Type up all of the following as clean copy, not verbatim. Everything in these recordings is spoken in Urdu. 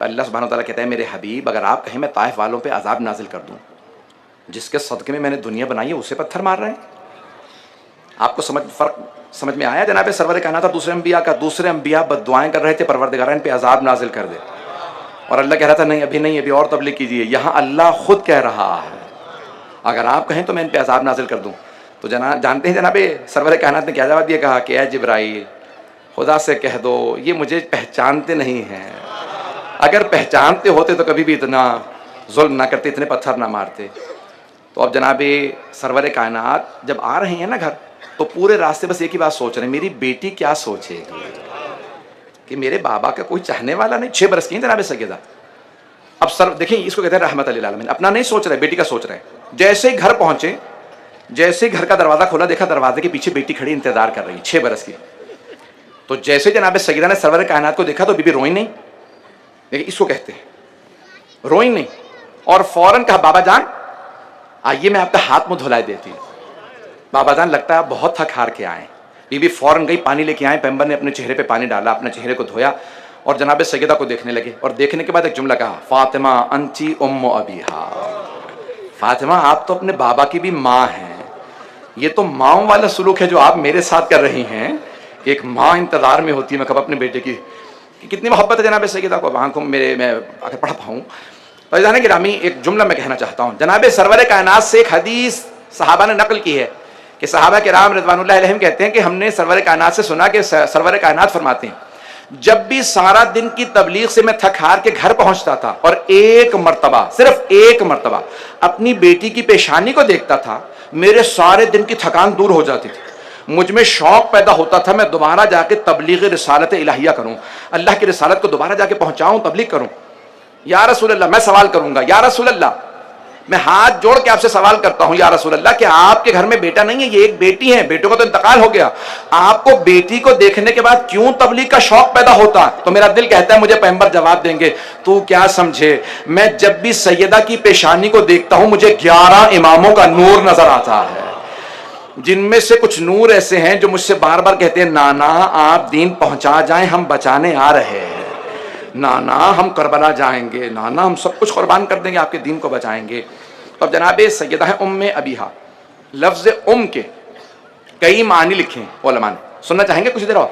اللہ سبحانہ وتعالیٰ کہتا ہے میرے حبیب اگر آپ کہیں میں طائف والوں پہ عذاب نازل کر دوں، جس کے صدقے میں نے دنیا بنائی ہے اسے پتھر مار رہے ہیں. آپ کو فرق سمجھ میں آیا؟ جناب سرور کائنات اور دوسرے انبیاء بد دعائیں کر رہے تھے پروردگار ان پہ عذاب نازل کر دے، اور اللہ کہہ رہا تھا نہیں ابھی اور تبلیغ کیجیے. یہاں اللہ خود کہہ رہا ہے اگر آپ کہیں تو میں ان پہ عذاب نازل کر دوں. تو جانتے ہیں جناب سرور کائنات نے کیا جواب دیا؟ کہا کہ اے جبرائیل خدا سے کہہ دو یہ مجھے پہچانتے نہیں ہیں، اگر پہچانتے ہوتے تو کبھی بھی اتنا ظلم نہ کرتے، اتنے پتھر نہ مارتے. تو اب جناب سرور کائنات جب آ رہے ہیں نا گھر تو پورے راستے بس ایک ہی بات سوچ رہے ہیں، میری بیٹی کیا سوچے گی کہ میرے بابا کا کوئی چاہنے والا نہیں. 6 برس کی ہیں جناب سیدہ. اب سر دیکھیں اس کو کہتے ہیں رحمت للعالمین. اپنا نہیں سوچ رہے، بیٹی کا سوچ رہے ہیں. جیسے ہی گھر پہنچے، جیسے ہی گھر کا دروازہ کھولا دیکھا دروازے کے پیچھے بیٹی کھڑی انتظار کر رہی ہے 6 برس کی. تو جیسے جناب سیدہ نے سرور کائنات کو دیکھا تو بی بی روئی نہیں، لیکن اس کو کہتے ہیں روئی نہیں، اور فوراً کہا بابا جان آئیے میں آپ کا ہاتھ منہ دھلائے دیتی ہوں. بابا جان لگتا ہے آپ بہت تھک ہار کے آئے. بی بی فوراً گئی، پانی لے کے آئے، پیمبر نے اپنے چہرے پہ پانی ڈالا، اپنے چہرے کو دھویا اور جناب سیدہ کو دیکھنے لگے. اور دیکھنے کے بعد ایک جملہ کہا فاطمہ انتی ام ابیہا، فاطمہ آپ تو اپنے بابا کی بھی ماں ہیں. یہ تو ماں والا سلوک ہے جو آپ میرے ساتھ کر رہی ہیں. ایک ماں انتظار میں ہوتی ہے میں کب اپنے بیٹے کی. کتنی محبت ہے جناب سیدہ کو آنکھوں میں اگر پڑھ پاؤں. فیضان گرامی ایک جملہ میں کہنا چاہتا ہوں. جناب سرور کائنات سے ایک حدیث صحابہ نے نقل کی ہے کہ صحابہ کرام رضوان اللہ علیہم کہتے ہیں کہ ہم نے سرور کائنات سے سنا کہ سرور کائنات فرماتے ہیں جب بھی سارا دن کی تبلیغ سے میں تھک ہار کے گھر پہنچتا تھا اور ایک مرتبہ، صرف ایک مرتبہ اپنی بیٹی کی پیشانی کو دیکھتا تھا، میرے سارے دن کی تھکان دور ہو جاتی تھی. مجھ میں شوق پیدا ہوتا تھا میں دوبارہ جا کے تبلیغ رسالت الہیہ کروں، اللہ کی رسالت کو دوبارہ جا کے پہنچاؤں، تبلیغ کروں. یا رسول اللہ، میں سوال کروں گا، یا رسول اللہ میں ہاتھ جوڑ کے آپ سے سوال کرتا ہوں یا رسول اللہ کہ آپ کے گھر میں بیٹا نہیں ہے، یہ ایک بیٹی ہے، بیٹوں کا تو انتقال ہو گیا، آپ کو بیٹی کو دیکھنے کے بعد کیوں تبلیغ کا شوق پیدا ہوتا؟ تو میرا دل کہتا ہے مجھے پیغمبر جواب دیں گے تو کیا سمجھے، میں جب بھی سیدہ کی پیشانی کو دیکھتا ہوں مجھے 11 اماموں کا نور نظر آتا ہے، جن میں سے کچھ نور ایسے ہیں جو مجھ سے بار بار کہتے ہیں نانا آپ دین پہنچا جائیں، ہم بچانے آ رہے ہیں، نانا ہم کربلا جائیں گے، نانا ہم سب کچھ قربان کر دیں گے، آپ کے دین کو بچائیں گے. تو اب جناب سیدہ ہے ام ابیہا. لفظ ام کے کئی معنی لکھے ہیں علماء نے. سننا چاہیں گے کچھ دیر اور؟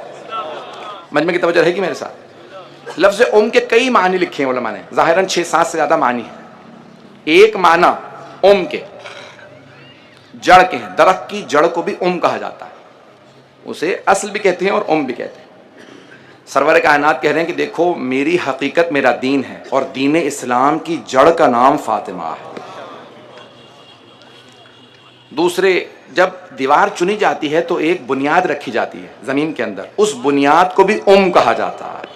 مجمع کی توجہ رہے گی میرے ساتھ. لفظ ام کے کئی معنی لکھے ہیں علماء نے، ظاہراً 6-7 سے زیادہ معنی ہیں. ایک معنی ام کے جڑ کے ہیں، درخت کی جڑ کو بھی ام کہا جاتا ہے، اسے اصل بھی کہتے ہیں اور ام بھی کہتے ہیں. سرور کائنات کہہ رہے ہیں کہ دیکھو میری حقیقت میرا دین ہے اور دین اسلام کی جڑ کا نام فاطمہ ہے. دوسرے جب دیوار چنی جاتی ہے تو ایک بنیاد رکھی جاتی ہے زمین کے اندر، اس بنیاد کو بھی ام کہا جاتا ہے.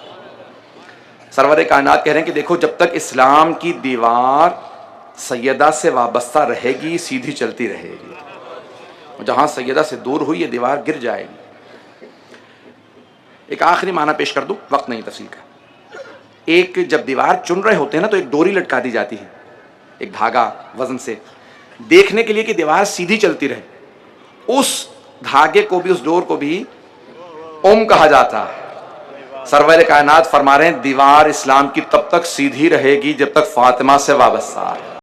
سرور کائنات کہہ رہے ہیں کہ دیکھو جب تک اسلام کی دیوار سیدہ سے وابستہ رہے گی سیدھی چلتی رہے گی، جہاں سیدہ سے دور ہوئی یہ دیوار گر جائے گی. ایک آخری معنی پیش کر دوں، وقت نہیں تفصیل کا. ایک جب دیوار چن رہے ہوتے ہیں نا تو ایک ڈوری لٹکا دی جاتی ہے، ایک دھاگا وزن سے، دیکھنے کے لیے کہ دیوار سیدھی چلتی رہے. اس دھاگے کو بھی، اس ڈور کو بھی ام کہا جاتا ہے. سرور کائنات فرما رہے ہیں دیوار اسلام کی تب تک سیدھی رہے گی جب تک فاطمہ سے وابستہ ہے.